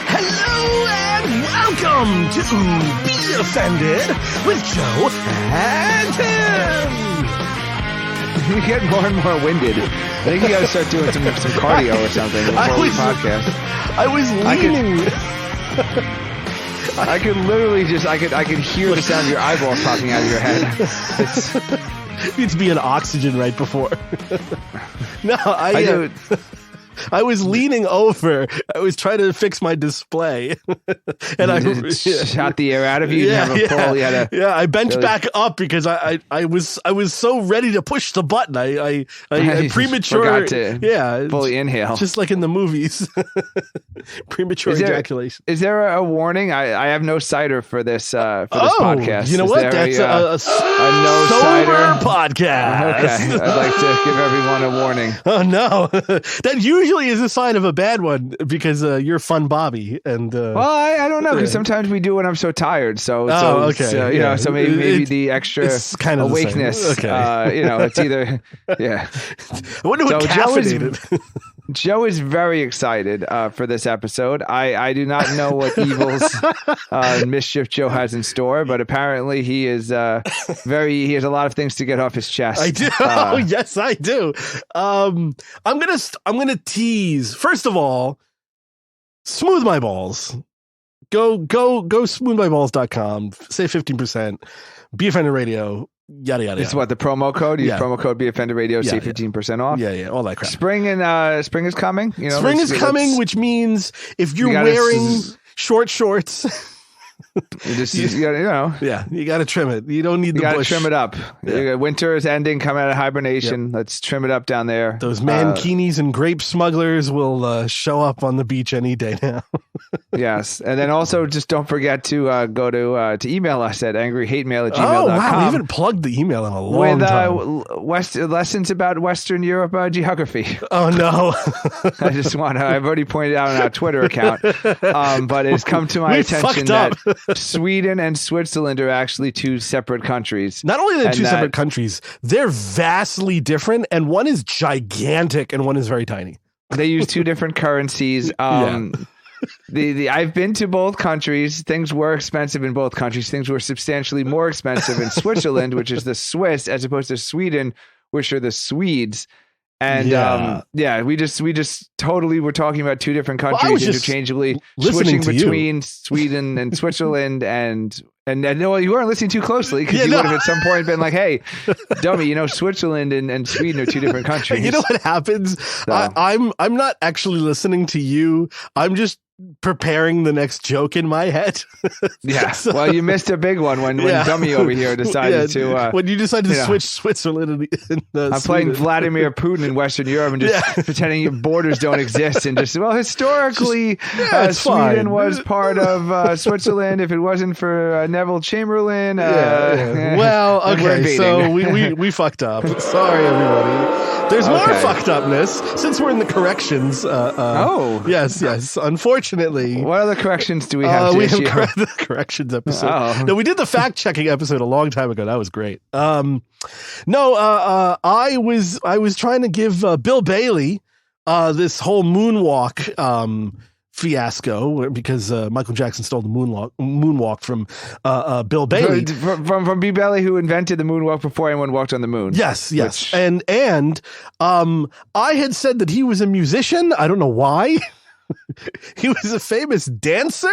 Hello and welcome to Be Offended with Joe and Tim. You get more and more winded. I think you got to start doing some cardio or something before we podcast. I was leaning. I could literally I could hear the sound of your eyeballs popping out of your head. Needs to be an oxygen right before. No, I was leaning over. I was trying to fix my display, and I shot the air out of you. I benched back up because I was so ready to push the button. I premature forgot to fully inhale, just like in the movies. Premature ejaculation. Is there a warning? I have no cider for this podcast. You know what? That's a no cider Okay, podcast. I'd like to give everyone a warning. Oh no, that usually is a sign of a bad one because you're fun, Bobby. And well, I don't know because sometimes we do when I'm so tired. So okay, you know, so maybe the extra it's kind of awakeness. Okay, it's either I wonder what caffeinated. Joe is very excited for this episode. I do not know what evils mischief Joe has in store, but apparently he is he has a lot of things to get off his chest. I do. Yes, I do. I'm gonna tease. First of all, Smooth My Balls. Go smoothmyballs.com. Save 15%. Be Offended Radio. Yada yada. It's what the promo code. Use promo code Be Offended Radio. Save 15% off. Yeah, all that crap. Spring is coming. Spring is coming, which means if you're wearing short shorts. You got to trim it. You don't need the bush. You got to trim it up. Yeah. Winter is ending, coming out of hibernation. Yep. Let's trim it up down there. Those mankinis and grape smugglers will show up on the beach any day now. Yes. And then also just don't forget to go to email us at angryhatemail@gmail.com. Oh, wow. We haven't plugged the email in a long time. With lessons about Western Europe geography. Oh, no. I've already pointed out on our Twitter account, but it's come to my attention that Sweden and Switzerland are actually two separate countries. Not only are they two separate countries, they're vastly different, and one is gigantic and one is very tiny. They use two different currencies. I've been to both countries. Things were expensive in both countries. Things were substantially more expensive in Switzerland, which is the Swiss, as opposed to Sweden, which are the Swedes. And we just totally were talking about two different countries interchangeably, switching between Sweden and Switzerland, and no, you weren't listening too closely because you would have at some point been like, "Hey, dummy, Switzerland and Sweden are two different countries." You know what happens? So. I'm not actually listening to you. I'm just preparing the next joke in my head. Yeah. So, well, you missed a big one when dummy over here decided to when you decided to switch Switzerland and I'm playing Vladimir Putin in Western Europe and just pretending your borders don't exist and just historically Sweden was part of Switzerland if it wasn't for Neville Chamberlain. Well, okay, so we fucked up. Sorry, everybody. There's more fucked upness since we're in the corrections. Yes. Unfortunately, what other corrections do we have? We have the corrections episode. Oh. No, we did the fact checking episode a long time ago. That was great. I was trying to give Bill Bailey this whole moonwalk fiasco because Michael Jackson stole the moonwalk from Bill Bailey from Bill Bailey, who invented the moonwalk before anyone walked on the moon. Yes. And I had said that he was a musician. I don't know why. He was a famous dancer.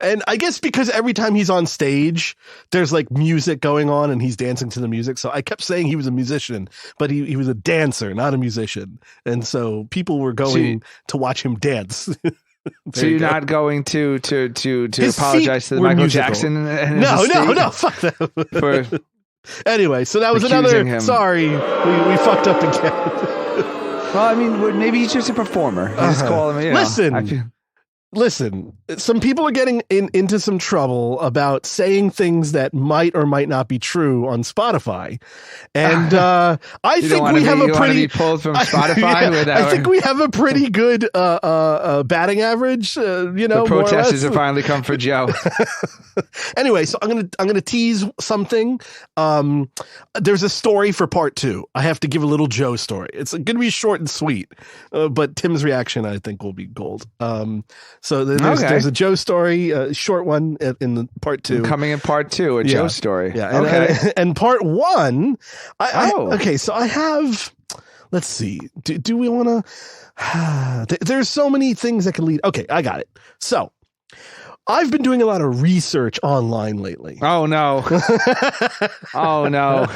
And I guess because every time he's on stage, there's like music going on and he's dancing to the music. So I kept saying he was a musician, but he was a dancer, not a musician. And so people were going to watch him dance. So you're not going to apologize to Michael Jackson? No, fuck that. Anyway, so that was another. Sorry, we fucked up again. Well, I mean, maybe he's just a performer. You just call him. Listen, listen, some people are getting into some trouble about saying things that might or might not be true on Spotify. And I think we have a pretty pulled from Spotify. I think we have a pretty good batting average. The protesters have finally come for Joe. Anyway, so I'm gonna tease something. There's a story for part 2. I have to give a little Joe story. It's going to be short and sweet, but Tim's reaction I think will be gold. So there's a Joe story, short one in the part 2. Coming in part 2, a Joe story. Yeah. And, and part 1, okay, so I have, let's see, do we want to, there's so many things that can lead. Okay, I got it. So I've been doing a lot of research online lately. Oh, no. Oh, no.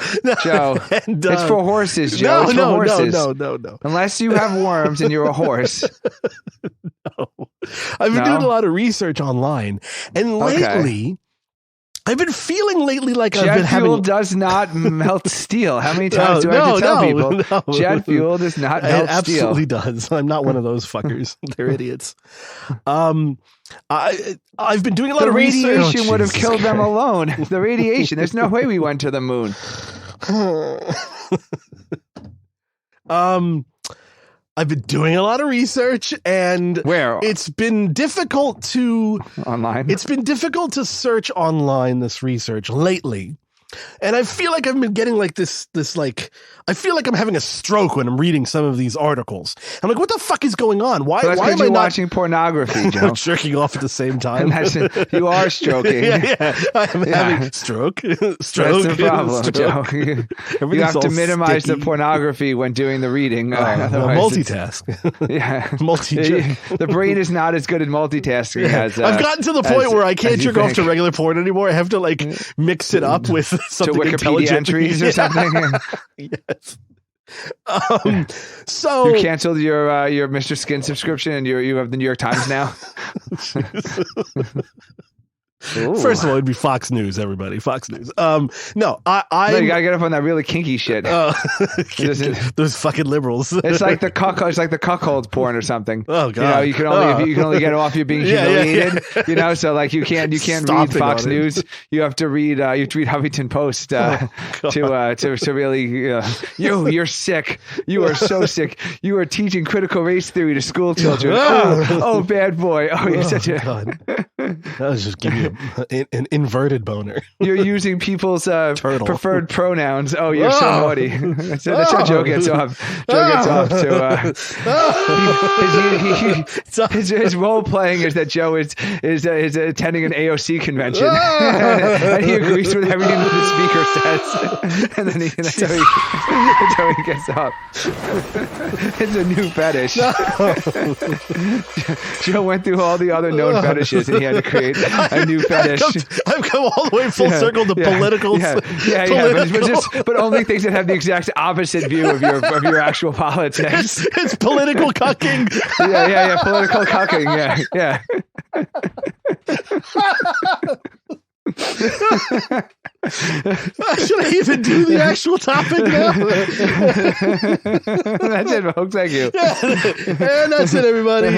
Joe. And, it's for horses, Joe. It's for horses. No. Unless you have worms and you're a horse. No. I've been doing a lot of research online. And lately, I've been feeling like I've been having... Jet fuel does not melt steel. How many times do I have to tell people? No. Jet fuel does not melt steel. It absolutely does. I'm not one of those fuckers. They're idiots. I've been doing a lot of research. The radiation would have killed them alone. The radiation. There's no way we went to the moon. I've been doing a lot of research, and it's been difficult to online. It's been difficult to search online this research lately. And I feel like I've been getting like this like, I feel like I'm having a stroke when I'm reading some of these articles. I'm like, what the fuck is going on? Why am I not watching pornography, Joe? Jerking off at the same time. You are stroking. Yeah. I'm having stroke. That's the problem, Joe. You have to minimize the pornography when doing the reading. Multitask. The brain is not as good at multitasking as I've gotten to the point where I can't jerk off to regular porn anymore. I have to like mix it up with something to Wikipedia entries or something. Yes. So you canceled your Mr. Skin subscription and you have the New York Times now. First of all, it'd be Fox News, everybody. Fox News. No, you gotta get up on that really kinky shit. Those fucking liberals. It's like the cuckold porn or something. Oh god! You can only get off you being humiliated. Yeah. So like you can't read Fox News. You have to read Huffington Post to really. You're sick. You are so sick. You are teaching critical race theory to school children. Oh bad boy. Oh, you're such a. God. That was just giving you an inverted boner. You're using people's preferred pronouns. Oh, you're so naughty. That's how Joe gets off. His role playing is that Joe is attending an AOC convention, and he agrees with everything that the speaker says, and then that's how he gets off. It's a new fetish. Joe went through all the other known fetishes, and he had to create a new fetish. I've come all the way full circle to politicals. But only things that have the exact opposite view of your actual politics. It's political cucking. Yeah, political cucking. Yeah. Should I even do the actual topic now? That's it, folks. Thank you. And that's it, everybody.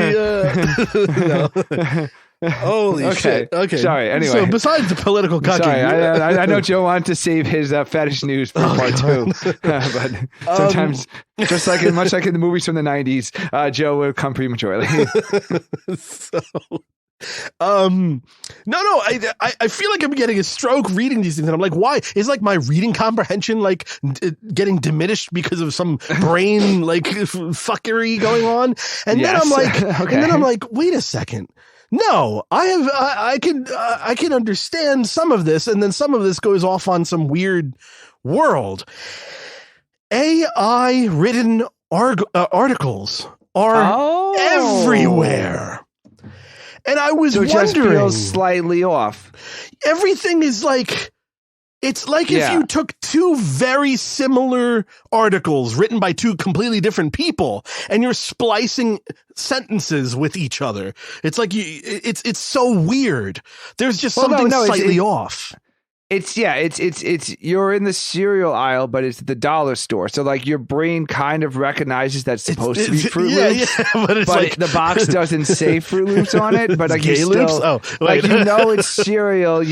No. Holy shit. Okay. Sorry. Anyway. So besides the political cucking. Sorry. I know Joe wanted to save his fetish news for part 2. But sometimes, much like in the movies from the 90s, Joe would come prematurely. I feel like I'm getting a stroke reading these things, and I'm like, why? Is like my reading comprehension like getting diminished because of some brain like fuckery going on? And then I'm like, wait a second. No, I can understand some of this, and then some of this goes off on some weird world. AI written articles are everywhere. And I was wondering, just feels slightly off. Everything is like, it's like if you took two very similar articles written by two completely different people and you're splicing sentences with each other. It's like it's so weird. There's just something slightly off. It's you're in the cereal aisle, but it's the dollar store. So like your brain kind of recognizes that's supposed to be Fruit Loops, but it's like the box doesn't say Fruit Loops on it. But like Gay Loops? Oh, like it's cereal,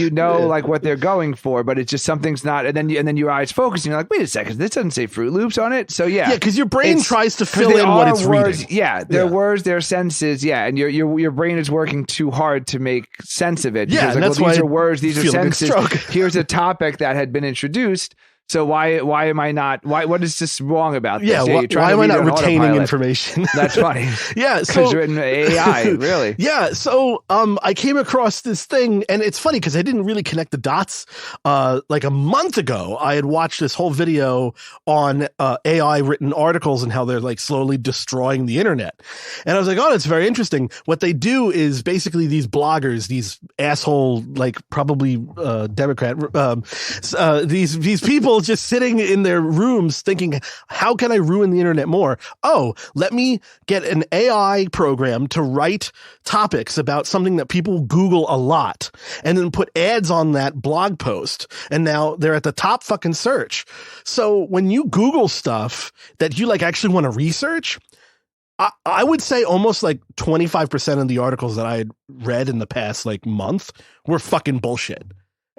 like what they're going for, but it's just something's not. And then your eyes focus, and you're like, wait a second, this doesn't say Fruit Loops on it. So yeah, because your brain tries to fill in what it's words, reading. Yeah, they're words, they're sentences. Yeah, and your brain is working too hard to make sense of it. Yeah, and that's why these are words, these are sentences. Here's a topic that had been introduced. So why am I not? What is this wrong about this? Yeah, why am I not retaining information? That's funny. Yeah, because you're in AI, really. Yeah, so I came across this thing, and it's funny because I didn't really connect the dots. Like a month ago, I had watched this whole video on AI written articles and how they're like slowly destroying the internet, and I was like, oh, that's very interesting. What they do is basically these bloggers, these asshole, like probably Democrat, these people just sitting in their rooms thinking, how can I ruin the internet more? Oh, let me get an AI program to write topics about something that people Google a lot and then put ads on that blog post. And now they're at the top fucking search. So when you Google stuff that you like actually want to research, I would say almost like 25% of the articles that I had read in the past like month were fucking bullshit.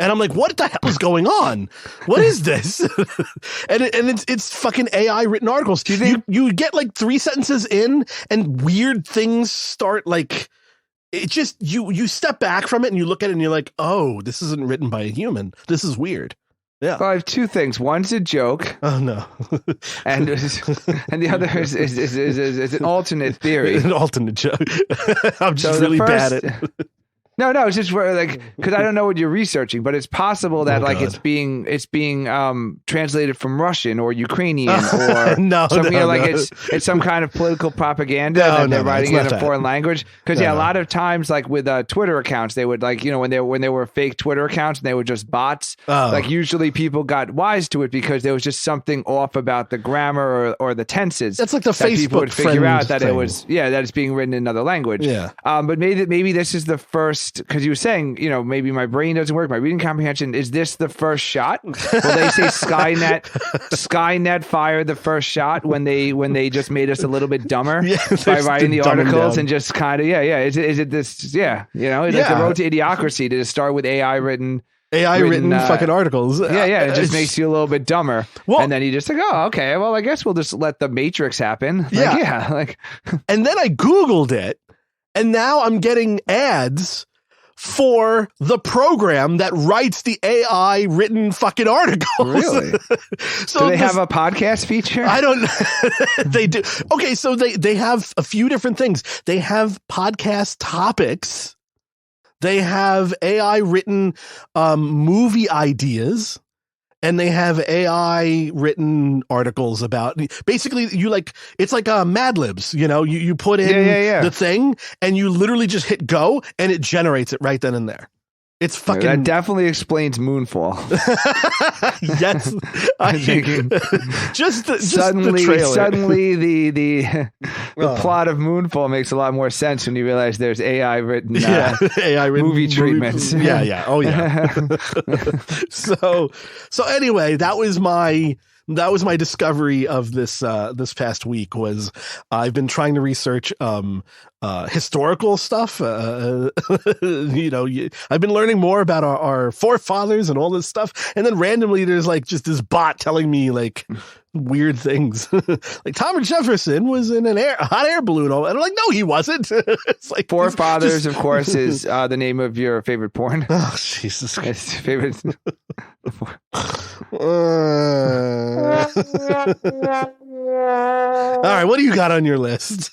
And I'm like, what the hell is going on? What is this? and it's fucking AI written articles. Do you think you get like 3 sentences in and weird things start like, it just, you step back from it and you look at it and you're like, oh, this isn't written by a human. This is weird. Yeah. Well, I have 2 things. One's a joke. Oh no. and the other is an alternate theory. An alternate joke. I'm just really bad at it. No, it's just where like, because I don't know what you're researching, but it's possible that it's being translated from Russian or Ukrainian or something. It's some kind of political propaganda that they're writing in a foreign language. Because a lot of times, like with Twitter accounts, they would like when they were fake Twitter accounts and they were just bots. Like usually people got wise to it because there was just something off about the grammar or the tenses. That's like the Facebook people would figure out that thing. it was that it's being written in another language. Yeah. But maybe this is the first. Because you were saying, maybe my brain doesn't work, my reading comprehension. Is this the first shot? Will they say Skynet fired the first shot when they just made us a little bit dumber by writing the articles and just kind of Is it this? Like the road to idiocracy to start with AI written fucking articles. It just makes you a little bit dumber. Well, and then you just like, oh, okay. Well, I guess we'll just let the Matrix happen. And then I Googled it, and now I'm getting ads for the program that writes the AI written fucking articles. Really? So do they have a podcast feature? I don't know. They do. Okay, so they have a few different things. They have podcast topics. They have AI written movie ideas. And they have AI written articles about basically it's like Mad Libs, you put in the thing and you literally just hit go and it generates it right then and there. It's fucking. That definitely explains Moonfall. Yes, suddenly the plot of Moonfall makes a lot more sense when you realize there's AI written movie treatments. Yeah. Oh yeah. So anyway, that was my discovery of this past week. Was I've been trying to research historical stuff. I've been learning more about our forefathers and all this stuff, and then randomly there's like just this bot telling me like weird things, like Thomas Jefferson was in a hot air balloon, and I'm like, no, he wasn't. It's like Forefathers, of course, is the name of your favorite porn. Oh Jesus Christ, favorite. All right, what do you got on your list?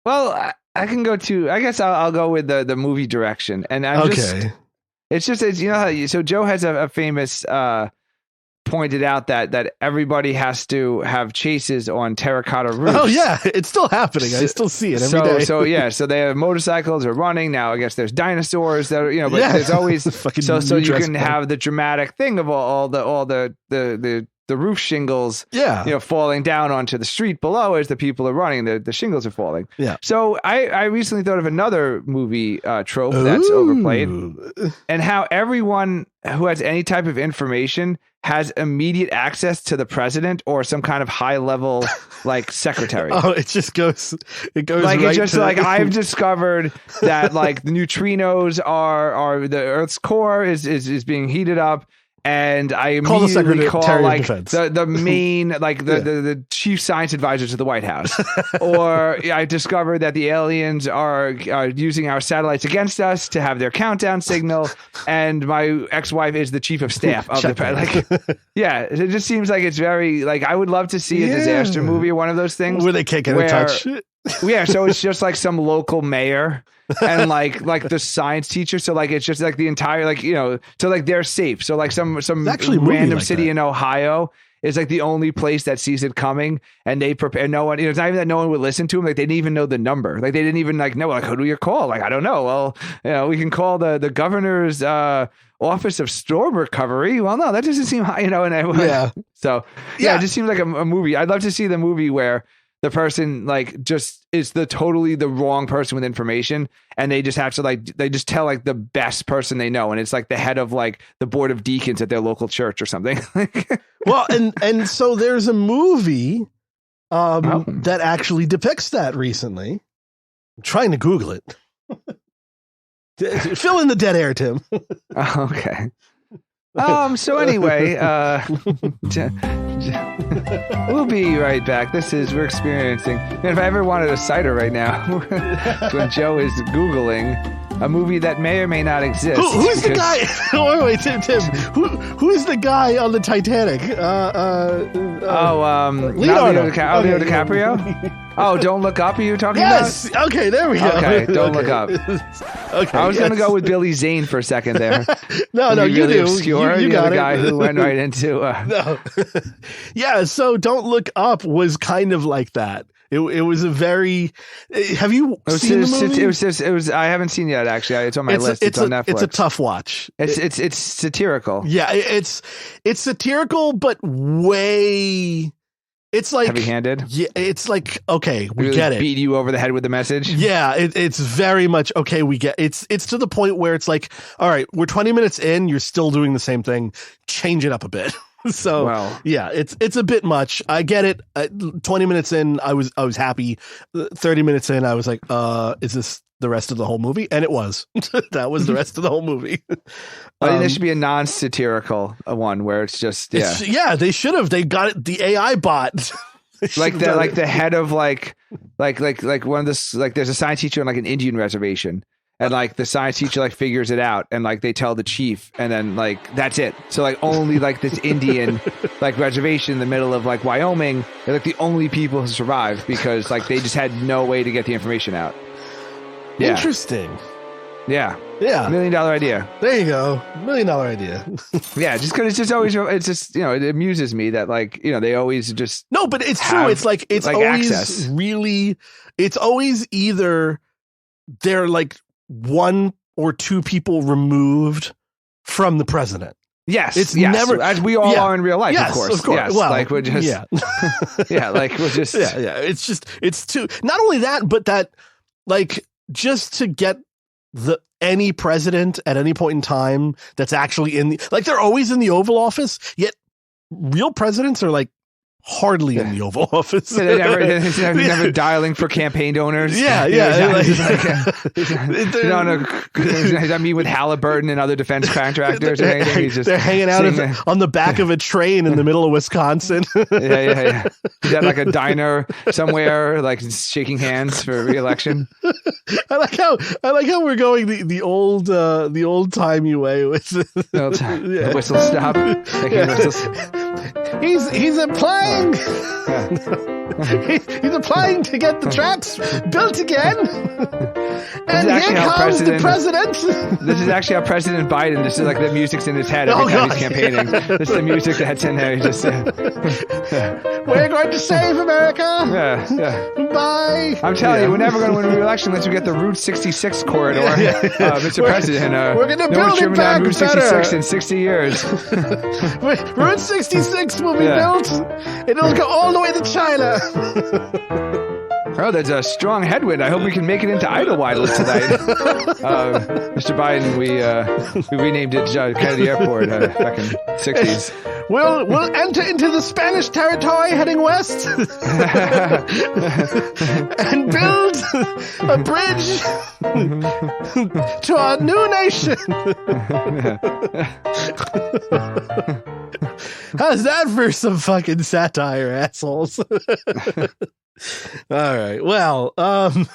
Well, I can go to. I guess I'll go with the movie direction, and it's so Joe has a famous pointed out that everybody has to have chases on terracotta roofs. Oh yeah, it's still happening. I still see it every day. So they have motorcycles are running now. I guess there's dinosaurs that are, but there's always so you can have the dramatic thing of all the roof shingles, Yeah. falling down onto the street below as the people are running. The shingles are falling. Yeah. So I recently thought of another movie trope that's overplayed, and how everyone who has any type of information has immediate access to the president or some kind of high level like secretary. Oh, it goes like right it's just to like I've discovered that like the neutrinos are the Earth's core is being heated up. And I immediately call like the main, like the chief science advisor to the White House. Or I discovered that the aliens are using our satellites against us to have their countdown signal. And my ex-wife is the chief of staff of it just seems like it's very like I would love to see a disaster movie or one of those things where they can't get in touch. Yeah, so it's just like some local mayor and like the science teacher. So like it's just like the entire so like they're safe. So like some random city in Ohio is like the only place that sees it coming, and they prepare no one. It's not even that no one would listen to them. Like they didn't even know the number. Like they didn't even know like who do you call? Like I don't know. Well, we can call the governor's office of storm recovery. Well, no, that doesn't seem high. So it just seems like a movie. I'd love to see the movie where the person like just is totally the wrong person with information, and they just have to they just tell like the best person they know, and it's like the head of like the board of deacons at their local church or something. Well, and so there's a movie that actually depicts that recently. I'm trying to Google it. Fill in the dead air, Tim. Okay. So anyway, we'll be right back. We're experiencing. And if I ever wanted a cider right now, when Joe is Googling a movie that may or may not exist. Who's the guy? Wait, Tim. Who is the guy on the Titanic? Leonardo DiCaprio. Oh, Don't Look Up. Are you talking about? Yes. Okay, there we go. Okay, Don't Look Up. Okay, I was going to go with Billy Zane for a second there. No, you really do. Obscure. You got the it. guy who went right into. No. Yeah. So Don't Look Up was kind of like that. It was a very. Have you seen the movie? It was. I haven't seen it yet. Actually, it's on my list. It's on Netflix. It's a tough watch. It's satirical. Yeah, it's satirical, but way. It's like heavy-handed. Yeah, it's like okay, we really get it. Beat you over the head with the message. Yeah, it's very much okay. We get it's to the point where it's like, all right, we're 20 minutes in, you're still doing the same thing. Change it up a bit. So yeah, it's a bit much. I get it. 20 minutes in, I was happy. 30 minutes in, I was like, is this the rest of the whole movie? And it was. That was the rest of the whole movie. I think there should be a non-satirical one where it's just they should have. They got it. The AI bot. like the head of like one of this like there's a science teacher on like an Indian reservation. And like the science teacher like figures it out, and like they tell the chief, and then like that's it. So like only like this Indian like reservation in the middle of like Wyoming, they're like the only people who survived because like they just had no way to get the information out. Yeah. Interesting. Yeah. $1 million idea. There you go. $1 million idea. Yeah, just because it amuses me that like they always just no, but it's true. It's like it's like always access. Really. It's always either they're like one or two people removed from the president. Yes, it's never as we all are in real life. Yes, of course. Yes, well, like we're just like we're just It's too. Not only that, but that like just to get any president at any point in time that's actually in the they're always in the Oval Office. Yet real presidents are like hardly in the Oval Office. They're never dialing for campaign donors. Yeah. I mean, with Halliburton and other defense contractors or anything. They're hanging out on the back of a train in the middle of Wisconsin. Yeah. He's at like a diner somewhere, like shaking hands for re-election. I like how we're going the old timey way with the whistle stop. He's a plane. He's applying to get the tracks built again. And here comes the president. This is actually how President Biden, this is like the music's in his head every time he's campaigning. This is the music that's in there. He just, we're going to save America. Bye. I'm telling you, we're never going to win a re-election unless we get the Route 66 corridor. Mr. President, we're going to build it back Route 66 in 60 years. Route 66 will be built. It'll go all the way to China. Oh, there's a strong headwind. I hope we can make it into Idlewild tonight. Mr. Biden, we renamed it Kennedy Airport back in the 60s. We'll enter into the Spanish territory heading west and build a bridge to our new nation. How's that for some fucking satire, assholes? All right. Well, no,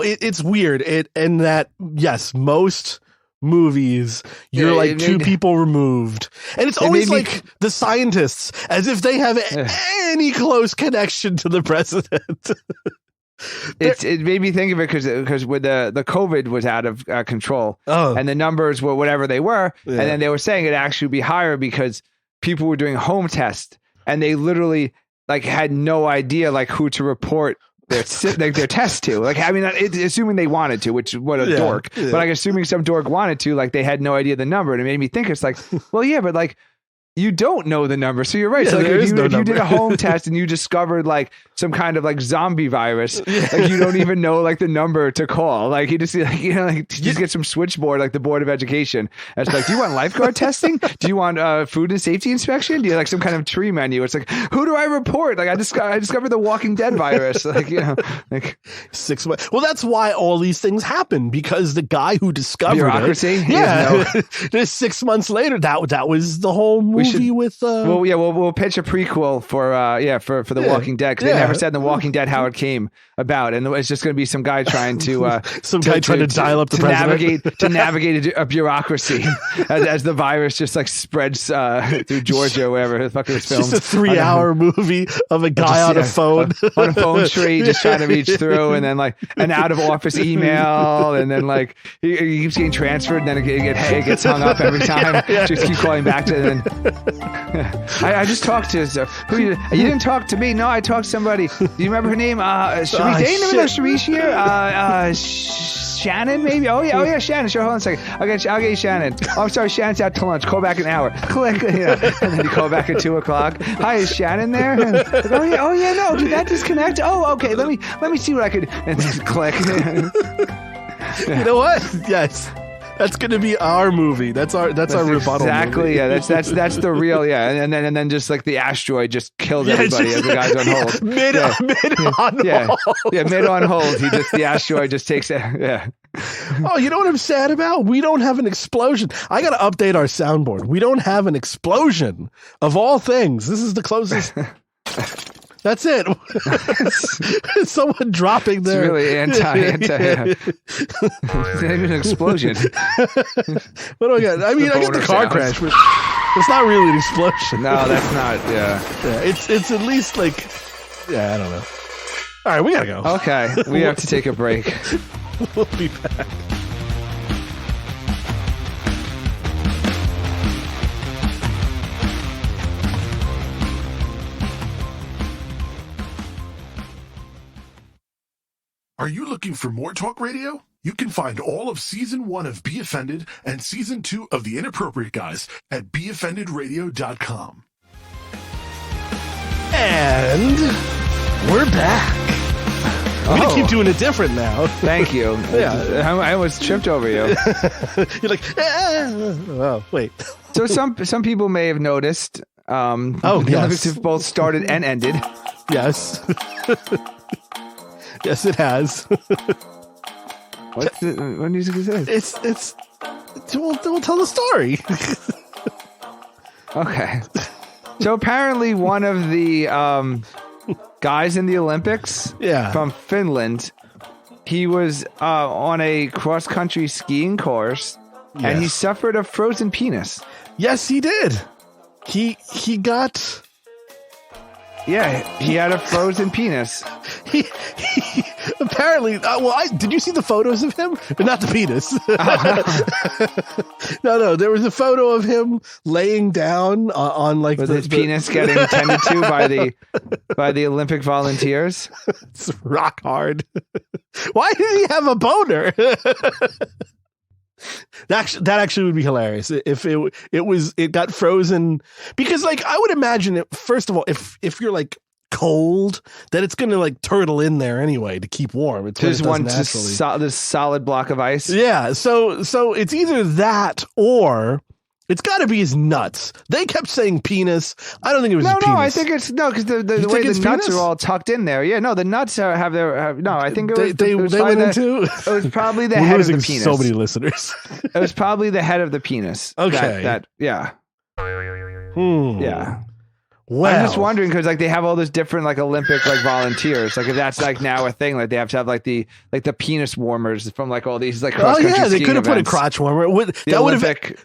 it's weird. And that, yes, most movies, you're like two people removed. And it's always like the scientists, as if they have any close connection to the president. It made me think of it because when the COVID was out of control and the numbers were whatever they were, and then they were saying it actually would be higher because people were doing home tests. And they literally like had no idea like who to report their test to. Like, I mean, assuming they wanted to, which what a dork. But like assuming some dork wanted to, like they had no idea the number. And it made me think it's like, well, yeah, but like you don't know the number. So you're right. So like if you did a home test and you discovered like some kind of like zombie virus, like you don't even know like the number to call. Like you just like, just get some switchboard, like the Board of Education. And it's like, do you want lifeguard testing? Do you want food and safety inspection? Do you like some kind of tree menu? It's like, who do I report? Like I discovered the Walking Dead virus. Like, like 6 months. Well, that's why all these things happen, because the guy who discovered bureaucracy. Just 6 months later, that was the whole movie with we'll pitch a prequel for the Walking Dead, because they never said in the Walking Dead how it came about, and it's just going to be some guy trying to trying to dial up the president navigate a bureaucracy as the virus just like spreads through Georgia or wherever the fuck it was filmed. Just a 3-hour movie of a guy on a phone on a phone tree just trying to reach through, and then like an out of office email, and then like he keeps getting transferred, and then it gets hung up every time. Just keep calling back to it, and I just talked to you didn't talk to me. No, I talked to somebody. Do you remember her name? Sharice here. Shannon, maybe? Oh yeah, Shannon. Sure, hold on a second. I'll get you Shannon. Oh, I'm sorry, Shannon's out to lunch. Call back in an hour. Click. And then you call back at 2:00. Hi, is Shannon there? Like, oh yeah, no, did that disconnect? Oh, okay. Let me see what I could. And then click. You know what? Yes. That's going to be our movie. That's our rebuttal. Exactly. Movie. Yeah. That's the real. Yeah. And then just like the asteroid just killed everybody as the guy's on hold. Mid on hold. Yeah. Mid on hold. The asteroid just takes it. Yeah. Oh, you know what I'm sad about? We don't have an explosion. I got to update our soundboard. We don't have an explosion of all things. This is the closest. That's it. Someone dropping there. It's really anti. It's not even an explosion. What do I got? I mean, I get the car crash, but it's not really an explosion. No, that's not. Yeah. It's at least like, I don't know. All right, we gotta go. Okay, we have to take a break. We'll be back. Are you looking for more talk radio? You can find all of Season 1 of Be Offended and Season 2 of The Inappropriate Guys at BeOffendedRadio.com. And we're back. We're going to keep doing it different now. Thank you. Yeah. I almost tripped over you. You're like, oh, wait. So some people may have noticed the Olympics have both started and ended. Yes. Yes, it has. What music is this? It's. We'll tell the story. Okay. So apparently, one of the guys in the Olympics, from Finland, he was on a cross-country skiing course, and he suffered a frozen penis. Yes, he did. He got Yeah, he had a frozen penis. He apparently. Did you see the photos of him? But not the penis. No. There was a photo of him laying down on like with his penis getting tended to by the Olympic volunteers. It's rock hard. Why did he have a boner? That actually would be hilarious if it got frozen, because like I would imagine it, first of all, if you're like cold, that it's gonna like turtle in there anyway to keep warm. It's just this solid block of ice. Yeah, so it's either that or it's got to be his nuts. They kept saying penis. I don't think it was his penis. No, I think it's because the way the nuts penis? Are all tucked in there. Yeah, no, the nuts have no. I think they went into. It was probably the head of the penis. So many listeners. It was probably the head of the penis. Okay. Yeah. Yeah. Well, I'm just wondering because like they have all those different like Olympic like volunteers. Like if that's like now a thing, like they have to have like the penis warmers from like all these like cross country skiing they could have put a crotch warmer. That would have like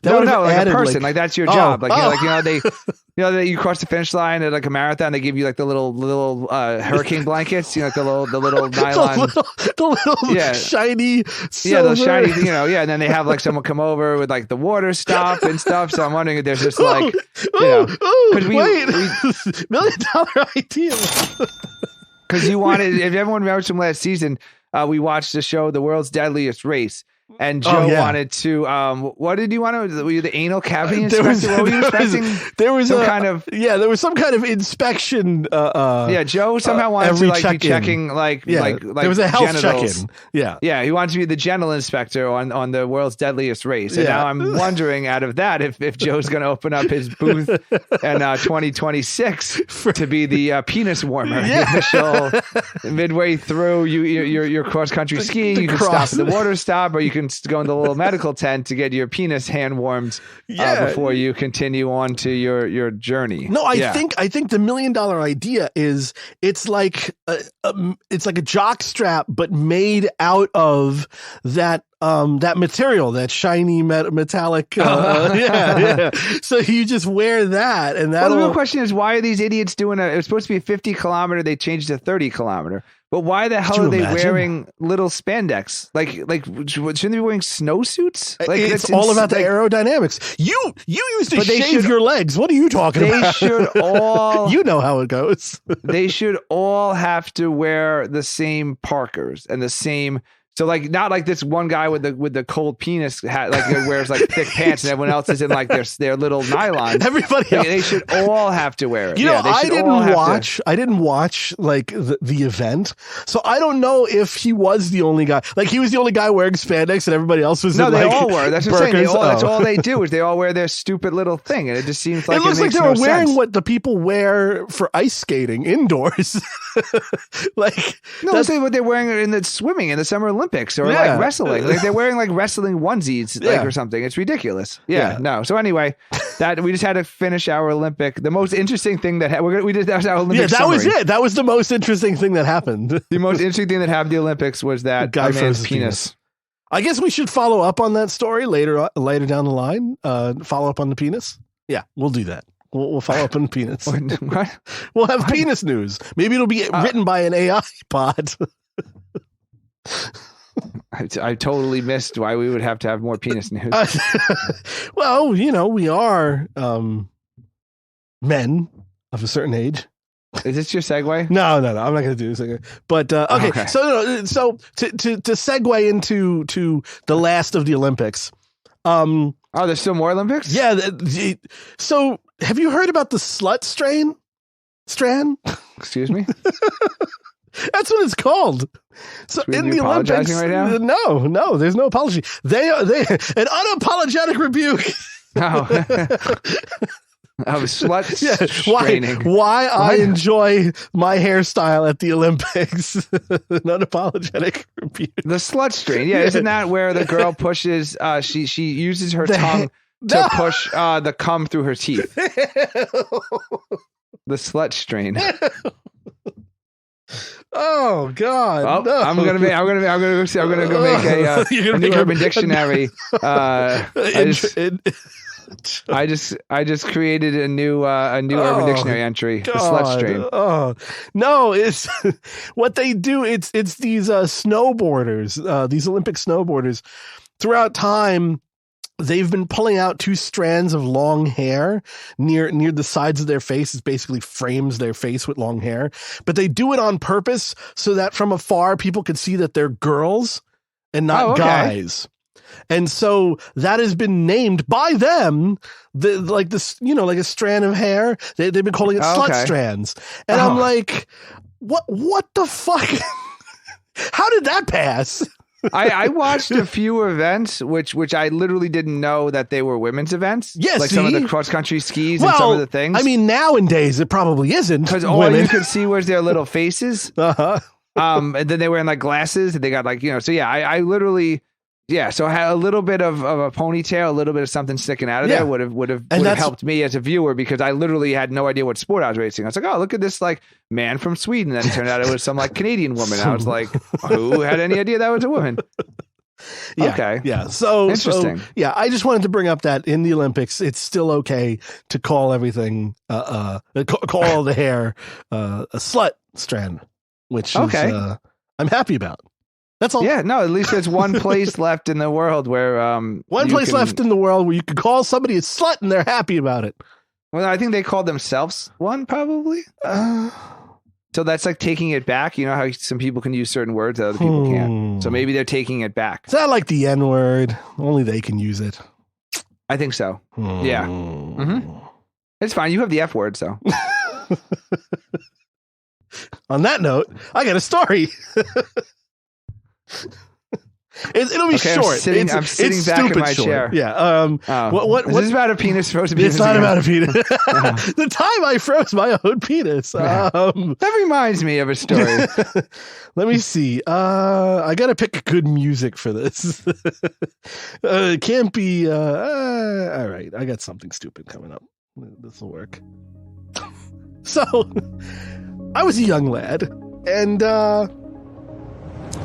a person. Like that's your job. You cross the finish line at like a marathon. They give you like the little hurricane blankets. Like the little nylon, the little shiny silver. Yeah, those shiny. And then they have like someone come over with like the water stop and stuff. So I'm wondering if there's just like because we $1 million idea. Because you wanted, if everyone remembers from last season, we watched the show The World's Deadliest Race. And Joe wanted to, what did you want to, were you the anal cavity inspector? What were you inspecting? There was some kind of inspection. Joe somehow wanted to like be checking like there was a health check-in. Yeah. He wanted to be the genital inspector on the World's Deadliest Race. And now I'm wondering out of that if Joe's going to open up his booth in 2026 to be the penis warmer. The initial midway through your cross country skiing, you can stop at the water stop, or you can go in the little medical tent to get your penis hand warmed before you continue on to your journey. No, I think the $1 million idea is it's like a jock strap, but made out of that material, that shiny metallic. So you just wear that, and that. Well, the real question is, why are these idiots doing it? Was supposed to be a 50 kilometer. They changed to 30 kilometer. But why the hell are they wearing little spandex? Like shouldn't they be wearing snowsuits? Like it's all about the aerodynamics. You used to shave your legs. What are you talking about? They should all. You know how it goes. They should all have to wear the same Parkers and the same. So like not like this one guy with the cold penis hat, like wears like thick pants, and everyone else is in like their little nylons. Everybody else. They should all have to wear it. I didn't watch like the event, so I don't know if he was the only guy. Like he was the only guy wearing spandex, and everybody else was. No, they like, all were. That's what I'm saying. That's all they do is they all wear their stupid little thing, and it just seems like it looks like they were wearing sense. What the people wear for ice skating indoors. That's what they're wearing in the swimming in the Summer Olympics or like wrestling. Like they're wearing like wrestling onesies or something. It's ridiculous. No. So anyway, that we just had to finish our Olympic. The most interesting thing that that was our Olympic. That was it. That was the most interesting thing that happened. The most interesting thing that happened at the Olympics was that guy man's penis. I guess we should follow up on that story later down the line. Follow up on the penis. Yeah, we'll do that. We'll follow up on the penis. What? We'll have penis news. Maybe it'll be written by an AI bot. I totally missed why we would have to have more penis news. Well, we are men of a certain age. Is this your segue? No. I'm not going to do this segue. But okay. So to segue into the last of the Olympics. There's still more Olympics? Yeah. So have you heard about the slut strain? Excuse me? That's what it's called. So in the Olympics, right now? No, there's no apology. They an unapologetic rebuke. Of slut straining. Why I enjoy my hairstyle at the Olympics. An unapologetic rebuke. The slut strain. Yeah, isn't that where the girl pushes? She uses her tongue to push the cum through her teeth. The slut strain. Oh God! Oh, no. I'm gonna go make a new Urban Dictionary. I just created a new Urban Dictionary entry. The slut strain. Oh no! It's what they do. It's these snowboarders, these Olympic snowboarders. Throughout time, they've been pulling out 2 strands of long hair near the sides of their face. It basically frames their face with long hair, but they do it on purpose so that from afar people can see that they're girls and not guys. And so that has been named by them, like this, like a strand of hair. They've been calling it slut strands. And I'm like, what the fuck? How did that pass? I watched a few events, which I literally didn't know that they were women's events. Yes, like some of the cross country skis and some of the things. I mean, nowadays it probably isn't, because all you could see was their little faces. Uh-huh. And then they were in like glasses, and they got like So yeah, I literally. Yeah, so I had a little bit of a ponytail, a little bit of something sticking out of there would have helped me as a viewer, because I literally had no idea what sport I was racing. I was like, oh, look at this like man from Sweden. Then it turned out it was some like Canadian woman. I was like, who had any idea that was a woman? Yeah, okay. Yeah. So interesting. So, I just wanted to bring up that in the Olympics, it's still okay to call everything, call the hair a slut strand, which is I'm happy about. That's all. Yeah, no, at least there's one place left in the world where left in the world where you can call somebody a slut and they're happy about it. Well, I think they called themselves one, probably. So that's like taking it back. You know how some people can use certain words that other people can't. So maybe they're taking it back. Is that like the N word? Only they can use it. I think so. Yeah. Mm-hmm. It's fine. You have the F word, so. On that note, I got a story. It'll be short. I'm sitting back in my chair. Yeah. Is this about a penis frozen? It's not about a penis. The time I froze my own penis. That reminds me of a story. Let me see. I got to pick good music for this. It can't be. All right. I got something stupid coming up. This will work. So, I was a young lad, and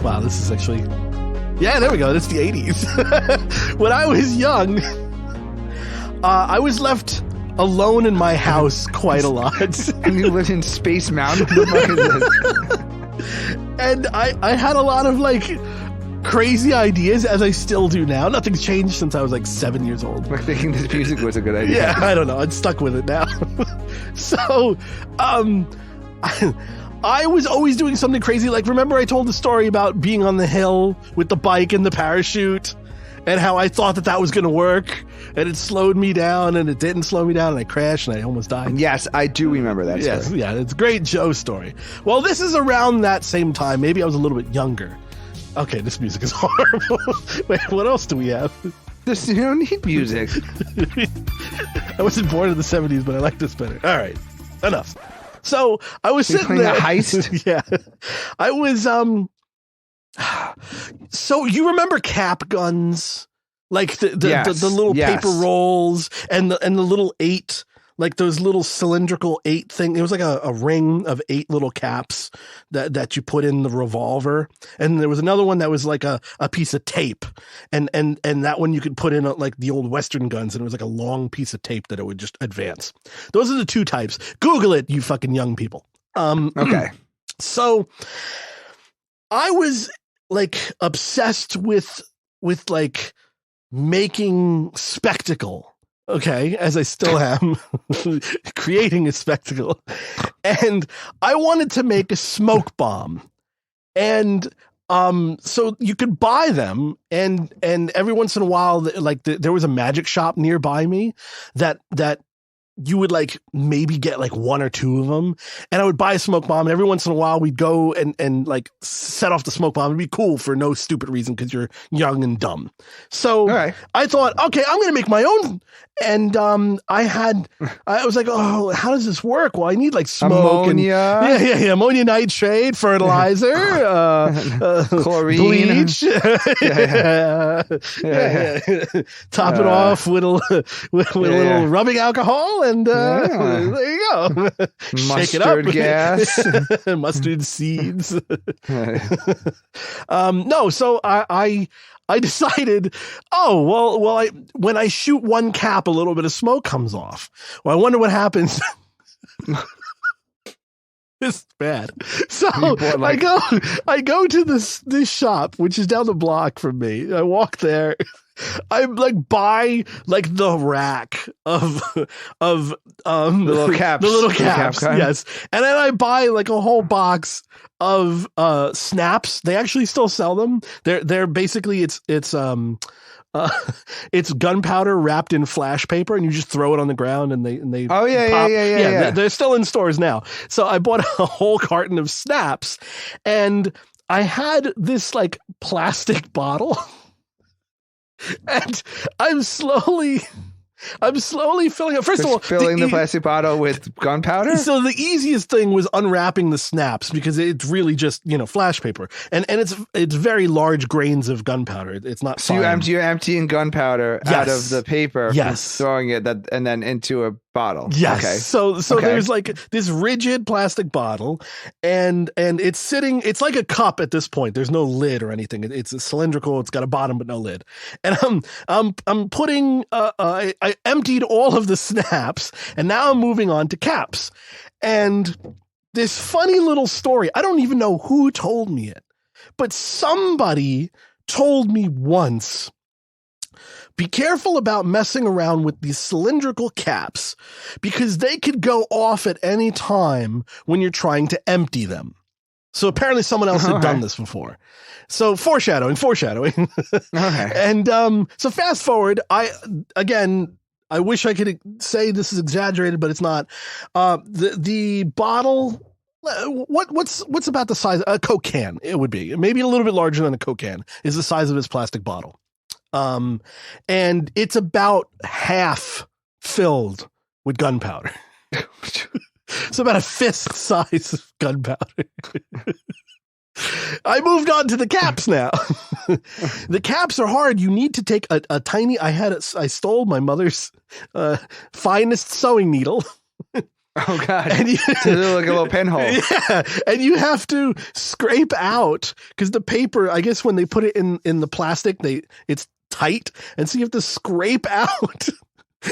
wow, this is actually. Yeah, there we go. That's the 80s. When I was young, I was left alone in my house quite a lot. And you lived in Space Mountain? And I had a lot of like crazy ideas, as I still do now. Nothing's changed since I was like 7 years old. Like thinking this music was a good idea. Yeah, I don't know. I'm stuck with it now. So, I was always doing something crazy. Like, remember I told the story about being on the hill with the bike and the parachute, and how I thought that was going to work, and it slowed me down, and it didn't slow me down, and I crashed, and I almost died. Yes, I do remember that story. Yes, yeah, it's a great Joe story. Well, this is around that same time. Maybe I was a little bit younger. Okay, this music is horrible. Wait, what else do we have? You don't need music. I wasn't born in the 70s, but I like this better. All right, enough. So I was sitting there. A heist? Yeah. I was, so you remember cap guns? Like the little paper rolls and the little 8, like those little cylindrical 8 thing. It was like a ring of 8 little caps that you put in the revolver. And there was another one that was like a piece of tape. And that one you could put in like the old Western guns, and it was like a long piece of tape that it would just advance. Those are the 2 types. Google it, you fucking young people. Okay. So I was like obsessed with like making spectacle. Okay, as I still am, creating a spectacle. And I wanted to make a smoke bomb. And so you could buy them, and every once in a while, like there was a magic shop nearby me that you would like maybe get like 1 or 2 of them, and I would buy a smoke bomb, and every once in a while we'd go and like set off the smoke bomb. It'd be cool for no stupid reason because you're young and dumb. So I thought, okay, I'm going to make my own. And I was like, oh, how does this work? Well, I need like smoke, ammonia, ammonia nitrate, fertilizer, chlorine, bleach, top it off with a little rubbing alcohol, and there you go. Shake it up. Mustard gas. Mustard seeds. No, so I decided, when I shoot one cap, a little bit of smoke comes off. Well, I wonder what happens. It's bad. So I go to this shop, which is down the block from me. I walk there. I buy the rack of the little caps. The little caps, yes. And then I buy a whole box of snaps. They actually still sell them. They're basically it's gunpowder wrapped in flash paper, and you just throw it on the ground, and they pop. Yeah. They're still in stores now. So I bought a whole carton of snaps, and I had this plastic bottle, and I'm slowly filling it. First of all, filling the plastic bottle with gunpowder. So the easiest thing was unwrapping the snaps, because it's really just flash paper, and it's very large grains of gunpowder. It's not. So you're emptying gunpowder out of the paper, throwing it and then into a bottle. Yes. Okay. So there's this rigid plastic bottle, and it's sitting. It's like a cup at this point. There's no lid or anything. It's a cylindrical. It's got a bottom but no lid. And I'm putting. I emptied all of the snaps, and now I'm moving on to caps. And this funny little story. I don't even know who told me it, but somebody told me once. Be careful about messing around with these cylindrical caps, because they could go off at any time when you're trying to empty them. So apparently someone else had done this before. So foreshadowing. Okay. And so fast forward, I wish I could say this is exaggerated, but it's not. The bottle, what's about the size? A Coke can, it would be. Maybe a little bit larger than a Coke can is the size of this plastic bottle. And it's about half filled with gunpowder. So about a fist size of gunpowder. I moved on to the caps now. The caps are hard. You need to take a tiny. I stole my mother's finest sewing needle. Oh God! And to do like a little pinhole. Yeah, and you have to scrape out, because the paper, I guess when they put it in the plastic, it's tight, and so you have to scrape out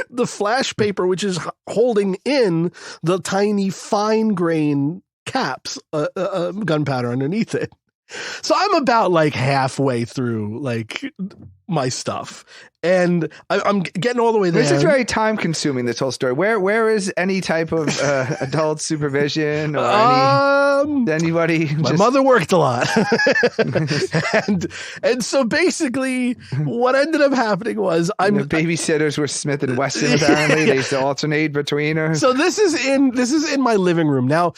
the flash paper, which is holding in the tiny fine grain caps, gunpowder underneath it. So I'm about halfway through my stuff, and I'm getting all the way there. This is very time consuming, this whole story. Where is any type of adult supervision or anybody? My mother worked a lot. and so basically what ended up happening was the babysitters were Smith and Wesson, apparently. They used to alternate between her. So this is in my living room. Now,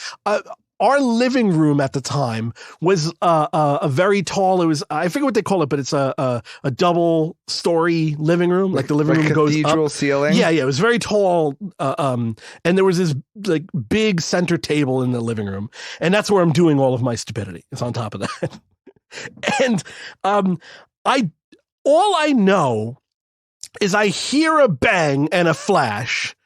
our living room at the time was a very tall. It was, I forget what they call it, but it's a double story living room. The living room goes up. Cathedral ceiling. Yeah. It was very tall. And there was this big center table in the living room, and that's where I'm doing all of my stupidity. It's on top of that. And all I know is I hear a bang and a flash.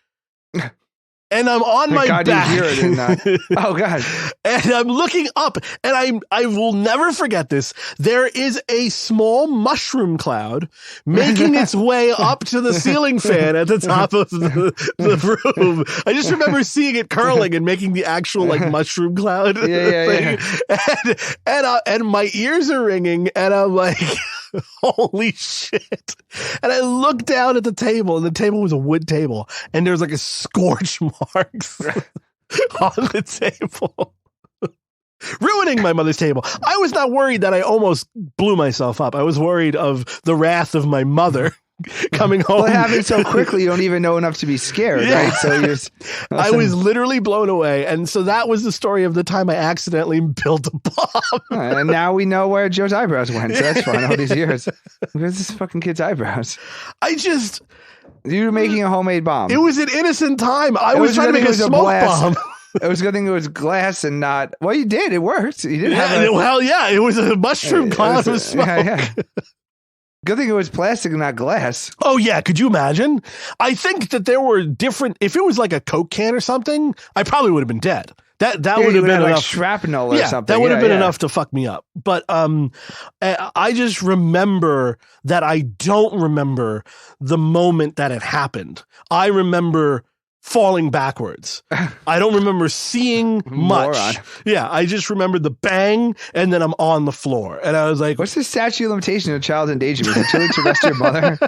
And I'm on my God, back. You hear it in that. Oh God! And I'm looking up, and I will never forget this. There is a small mushroom cloud making its way up to the ceiling fan at the top of the room. I just remember seeing it curling and making the actual mushroom cloud. Yeah. And my ears are ringing, and I'm like, holy shit. And I looked down at the table, and the table was a wood table, and there's a scorch marks on the table. Ruining my mother's table. I was not worried that I almost blew myself up. I was worried of the wrath of my mother coming home. Well, it happened so quickly, you don't even know enough to be scared, right? So I was literally blown away. And so that was the story of the time I accidentally built a bomb. And now we know where Joe's eyebrows went. So that's fun, all these years. Where's this fucking kid's eyebrows? You were making a homemade bomb. It was an innocent time. I was trying to make a smoke bomb. It was a good thing it was glass and not. Well, you did. It worked. You didn't have it was a mushroom cloud of smoke. Yeah. Good thing it was plastic and not glass. Oh yeah, could you imagine? I think that there were different. If it was like a Coke can or something, I probably would have been dead. That would have been like enough shrapnel or something. That would have been enough to fuck me up. But I just remember that I don't remember the moment that it happened. I remember falling backwards. I don't remember seeing much. Moron. Yeah, I just remember the bang, and then I'm on the floor, and I was like, "What's the statute of limitation of child endangerment? Is it too late to arrest your mother?"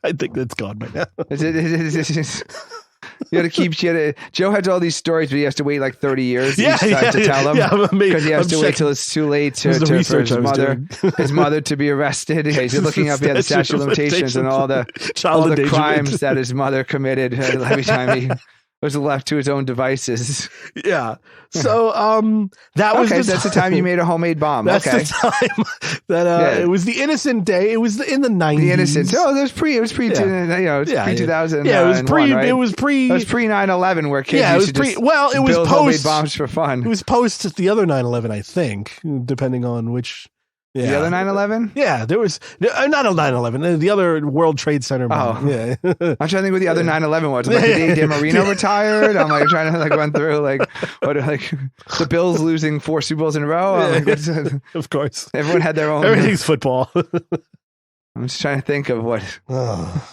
I think that's gone by now. You got to keep. Joe has all these stories, but he has to wait like 30 years to tell them. Yeah, because he has to wait till it's too late for his mother to be arrested. Yeah, he's looking up the statute of limitations and all the crimes that his mother committed every time he was left to his own devices. Yeah. So that was that's the time you made a homemade bomb. That's the time that it was the innocent day. It was in the 90s. The innocent. Oh, it was pre 2000. Yeah, it was pre. Right? It was pre 9/11 where kids used to just it was build post homemade bombs for fun. It was post the other 9/11, I think, depending on which. Yeah. The other 9/11? Yeah, there was not a 9/11. The other World Trade Center bomb. Oh, yeah. I'm trying to think what the other 9/11 was. Like the day Dan Marino retired. I'm like trying to run through the Bills losing 4 Super Bowls in a row. Of course, everyone had their own. Everything's football. I'm just trying to think of what. Well,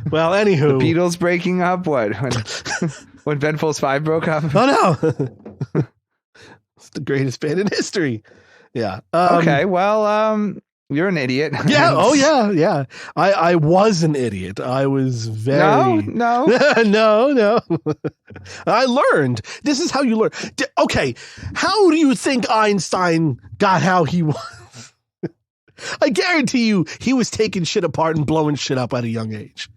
anywho, the Beatles breaking up. What when Ben Folds 5 broke up? Oh no, it's the greatest band in history. Yeah. Okay. Well, you're an idiot. Yeah. Oh, yeah. I was an idiot. I was very. No. No. I learned. This is how you learn. Okay. How do you think Einstein got how he was? I guarantee you, he was taking shit apart and blowing shit up at a young age.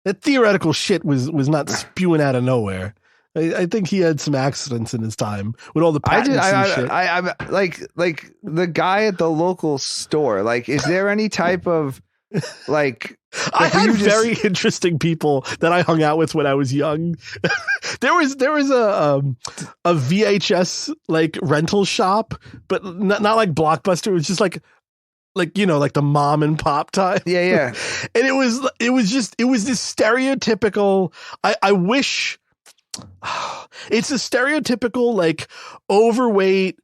That theoretical shit was not spewing out of nowhere. I think he had some accidents in his time with all the patents and shit. I'm like the guy at the local store. Like, is there any type of I had very interesting people that I hung out with when I was young. there was a VHS rental shop, but not like Blockbuster. It was just like the mom and pop type. Yeah. And it was this stereotypical. I wish. It's a stereotypical overweight,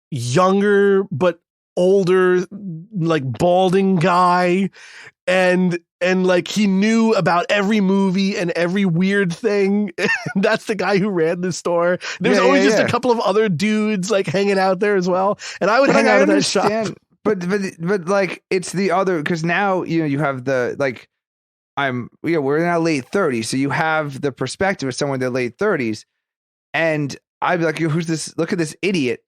younger but older, balding guy, and he knew about every movie and every weird thing. And that's the guy who ran the store. There's always just a couple of other dudes hanging out there as well, and I would hang out in that shop. But it's the other, because now you have the we're in our late 30s, so you have the perspective of someone in their late 30s, and I'd be like, who's this? Look at this idiot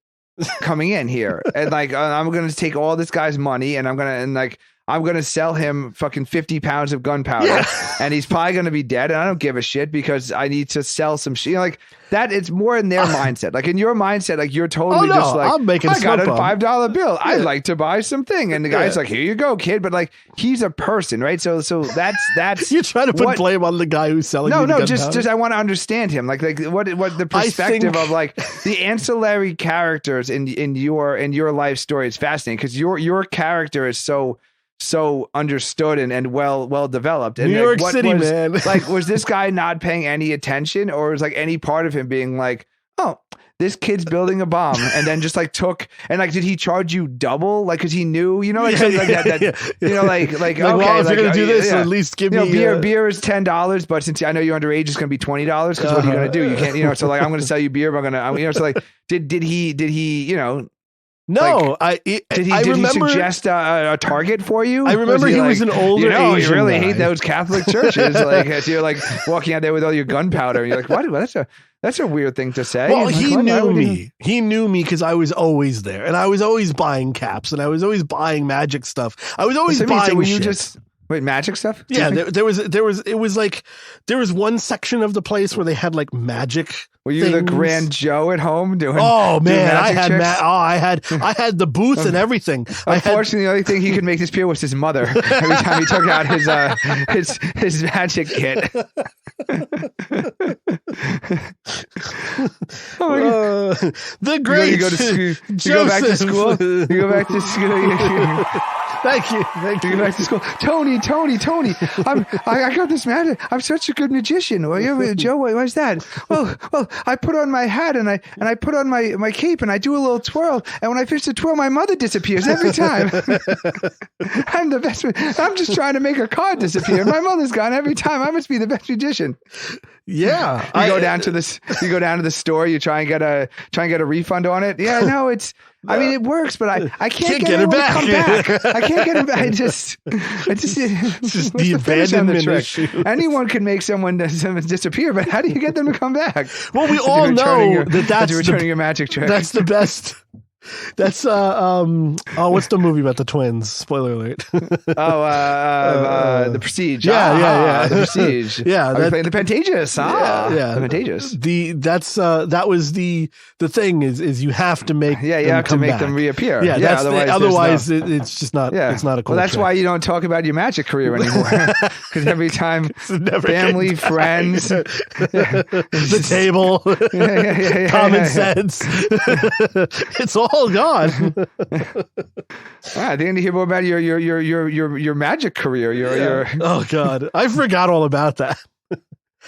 coming in here, and I'm gonna take all this guy's money, and I'm gonna sell him fucking 50 pounds of gunpowder, and he's probably gonna be dead, and I don't give a shit because I need to sell some shit. That it's more in their mindset. In your mindset, you're totally I'm making I got a bomb. $5 bill. I'd like to buy something. And the guy's like, here you go, kid. But he's a person, right? So that's you're trying to put blame on the guy who's selling. No, just I want to understand him. What the perspective of the ancillary characters in your life story is fascinating, because your character is so understood and well developed. And New York City, man. Was this guy not paying any attention, or was any part of him being oh, this kid's building a bomb, and then just took and did he charge you double? Because he knew, something like that. Okay, well, if you're gonna do this, at least give me beer is $10, but since I know you're underage, it's gonna be $20. Because what are you gonna do? You can't, so I'm gonna sell you beer, but did he No, did he suggest a target for you? I remember he was an older Asian you really guy. hate those Catholic churches. So you're walking out there with all your gunpowder, and you're what? That's a weird thing to say. Well, he knew me. He knew me because I was always there, and I was always buying caps, and I was always buying magic stuff. I was always buying shit. Wait, magic stuff? Yeah, there was one section of the place where they had magic. Were you the Grand Joe at home doing? Oh man, I had I had the booth and everything. Unfortunately, the only thing he could make this beer was his mother. Every time he took out his magic kit. The great you go back to school. You go back to school. Thank you. You go back to school. Tony. I got this magic. I'm such a good magician. Well, Joe, what's that? Well, I put on my hat and I put on my cape and I do a little twirl. And when I finish the twirl, my mother disappears every time. I'm the best. I'm just trying to make a card disappear. My mother's gone every time. I must be the best magician. Yeah. You go down to the store. You try and get a refund on it. Yeah, no, it's. I mean, it works, but I can't get it back. To come back. I can't get it back. It's just the abandonment issue. Anyone can make someone disappear, but how do you get them to come back? Well, we all know that's returning your magic trick. That's the best. That's what's the movie about the twins? Spoiler alert. The Prestige. Yeah. The Prestige. Yeah, the Pantages. The Pantages. That was the thing is you have to make you have to make them reappear. Yeah, otherwise it's just not. Yeah. It's not a cool. Well, that's why you don't talk about your magic career anymore, because every time family, friends, the table, common sense, it's all gone. I think I need to hear more about your magic career. Your Oh God, I forgot all about that.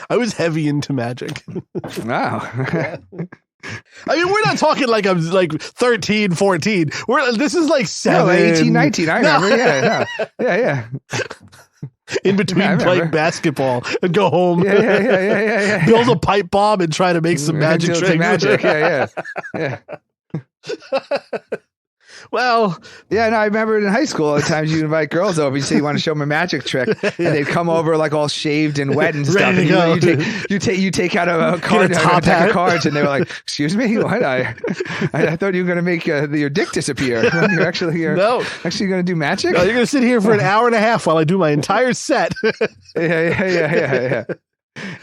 I was heavy into magic. Wow. Yeah. I mean, we're not talking like I'm like 13, 14. This is like 7. No, 18, 19. I remember. Yeah. In between playing basketball and go home. Yeah. Build a pipe bomb and try to make some magic tricks. Yeah. Well, yeah, no, I remember in high school, all the times you invite girls over, you say you want to show them a magic trick, and they'd come over like all shaved and wet and stuff. And you take out a card, a deck of cards, and they were like, "Excuse me, what? I thought you were going to make your dick disappear. You're actually going to do magic. No, you're going to sit here for an hour and a half while I do my entire set." Yeah.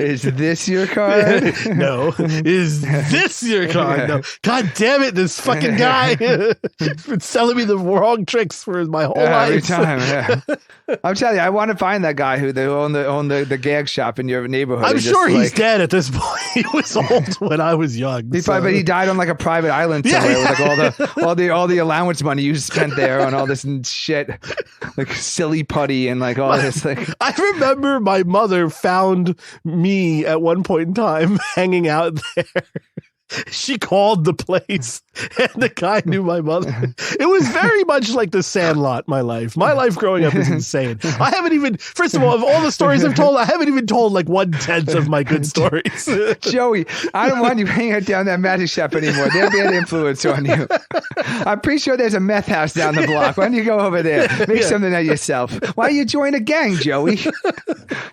Is this your card? No. Is this your card? No. God damn it, this fucking guy has been selling me the wrong tricks for my whole life. Every time, I'm telling you, I want to find that guy who owned the gag shop in your neighborhood. I'm sure he's dead at this point. He was old when I was young. But he died on like a private island somewhere with like all the allowance money you spent there on all this shit, like silly putty and like all this. Like, I remember my mother found me at one point in time hanging out there. She called the place and the guy knew my mother. It was very much like The Sandlot, my life. My life growing up is insane. I haven't even, first of all the stories I've told, I haven't even told like 1/10 of my good stories. Joey, I don't want you hanging out down that magic shop anymore. They're a bad influence on you. I'm pretty sure there's a meth house down the block. Why don't you go over there? Make something of yourself. Why don't you join a gang, Joey?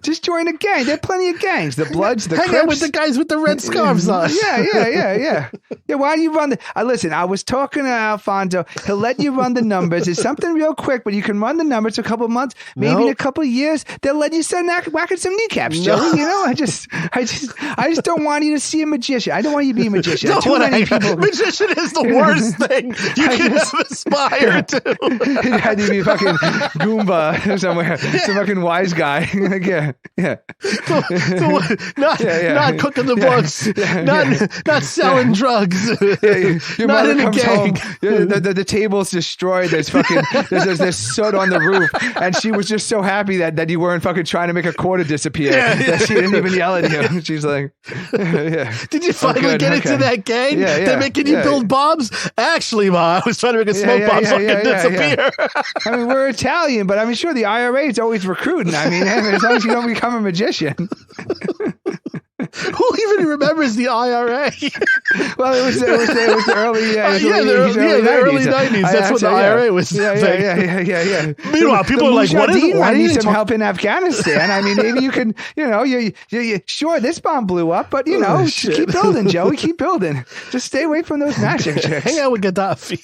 Just join a gang. There are plenty of gangs. The Bloods, the Crips. Hang out with the guys with the red scarves on. Yeah. Why do you run listen, I was talking to Alfonso. He'll let you run the numbers. It's something real quick, but you can run the numbers for a couple of months, maybe in a couple of years, they'll let you start whacking some kneecaps, Joey. You know, I just don't want you to see a magician. I don't want you to be a magician. Magician is the worst thing you can ever aspire to. It had to be fucking Goomba somewhere. Some fucking wise guy. Not cooking the books. Not selling drugs. Your mother comes home. The table's destroyed. There's soot on the roof, and she was just so happy that you weren't fucking trying to make a quarter disappear. That she didn't even yell at you. She's like, "Did you finally get into that gang? They're making you build bombs." Actually, Ma, I was trying to make a smoke bomb so I could disappear. I mean, we're Italian, but I mean, sure, the IRA is always recruiting. I mean, as long as you don't become a magician. Who even remembers the IRA? Well, it was the early, the early 90s. That's when the IRA was. Yeah. Meanwhile, people are like, "What is it? I need some help in Afghanistan. I mean, maybe you can, sure, this bomb blew up, but just keep building, Joey. Keep building. Just stay away from those magic tricks. Hang out with Gaddafi."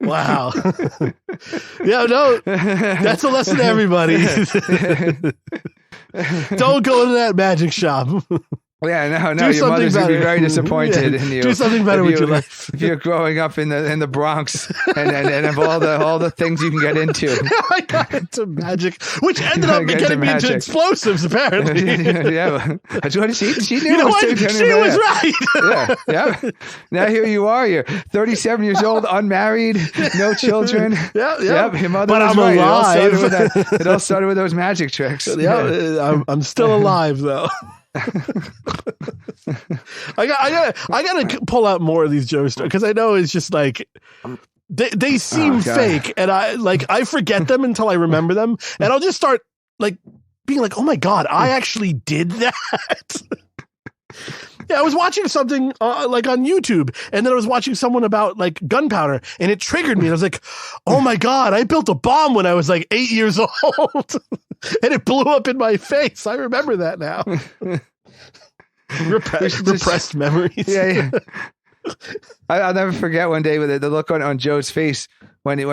Wow. That's a lesson to everybody. Don't go to that magic shop. Yeah, no, Do your something mother's gonna be better. very disappointed in you. Do something better with your life. If you're growing up in the Bronx and of all the things you can get into. I got into magic, which ended up getting me into explosives. Apparently, yeah. What she knew. You know what? She was right. Yeah. Now here you are. You're 37 years old, unmarried, no children. Yeah. Your mother But was I'm right. alive. It all started with those magic tricks. Yeah, I'm still alive though. I gotta pull out more of these jokes because I know it's just like they seem fake, and I forget them until I remember them, and I'll just start like being like, oh my god, I actually did that. Yeah, I was watching something like on YouTube, and then I was watching someone about like gunpowder, and it triggered me. And I was like, "Oh my god, I built a bomb when I was like 8 years old, and it blew up in my face." I remember that now. Repressed memories. Yeah. I'll never forget one day with the look on Joe's face when he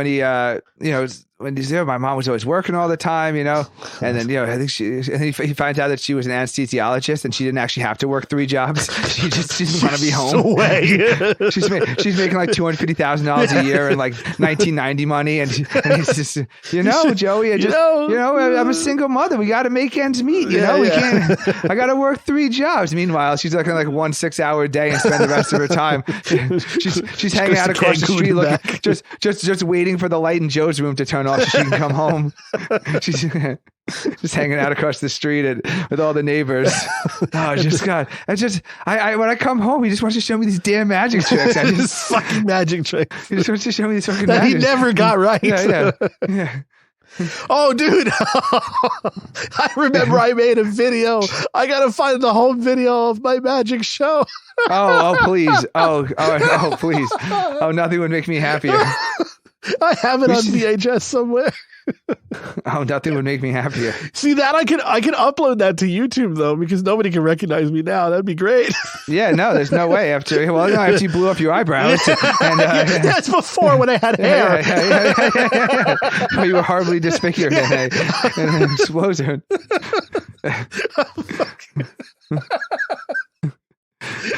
when he's there. My mom was always working all the time, and then I think he finds out that she was an anesthesiologist and she didn't actually have to work 3 jobs. She didn't want to be home. No way. she's making like $250,000 a year in like 1990 money, and he's just Joey, I'm a single mother. We got to make ends meet. We can't. I got to work 3 jobs. Meanwhile, she's working like 1 6-hour day and spend the rest of her time. She's hanging out across the street, looking just waiting for the light in Joe's room to turn off so she can come home. She's just hanging out across the street with all the neighbors. Oh, when I come home, he just wants to show me these damn magic tricks. This fucking magic trick. He just wants to show me these fucking that magic. He never got right. Yeah. Oh, dude. I remember I made a video. I got to find the home video of my magic show. Oh, please. Oh, please. Oh, nothing would make me happier. I have it on VHS somewhere. Oh, nothing would make me happier. See that I can upload that to YouTube though, because nobody can recognize me now. That'd be great. Yeah, no, there's no way after you blew up your eyebrows. And, that's before when I had hair. Yeah. You were horribly disfigured in an explosion.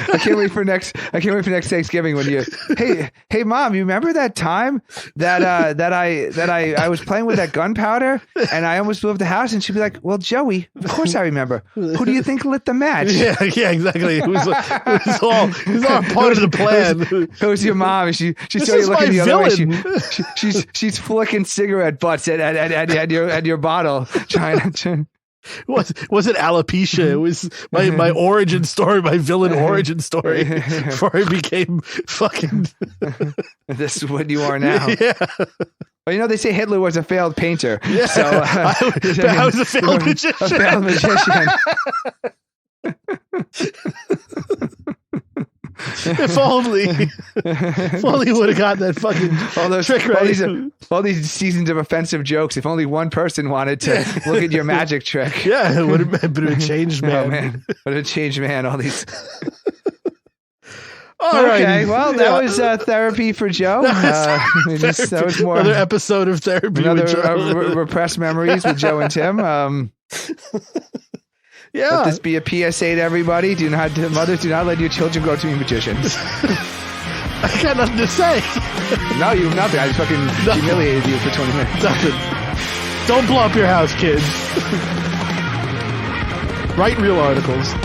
I can't wait for next Thanksgiving when you, hey mom, you remember that time that I was playing with that gunpowder and I almost blew up the house? And she'd be like, well, Joey, of course I remember. Who do you think lit the match? Yeah, exactly. It was all part of the plan. It was your mom. She saw you looking the other way. She's flicking cigarette butts at your bottle, trying to. Was it alopecia? It was my origin story, my villain origin story before I became fucking. This is what you are now. Yeah. Well, they say Hitler was a failed painter. Yeah. So I was a failed magician. A failed magician. If only would have got that fucking trick right. All these seasons of offensive jokes. If only one person wanted to look at your magic trick. Yeah, it would have changed man. Oh, man. Would have changed man. All these. All okay, right. Well, that was therapy for Joe. That was more another episode of therapy. Another repressed memories with Joe and Tim. Yeah. Let this be a PSA to everybody. Mothers, do not let your children grow to be magicians. I got nothing to say. No, you have nothing. I just fucking humiliated you for 20 minutes. Nothing. Don't blow up your house, kids. Write real articles.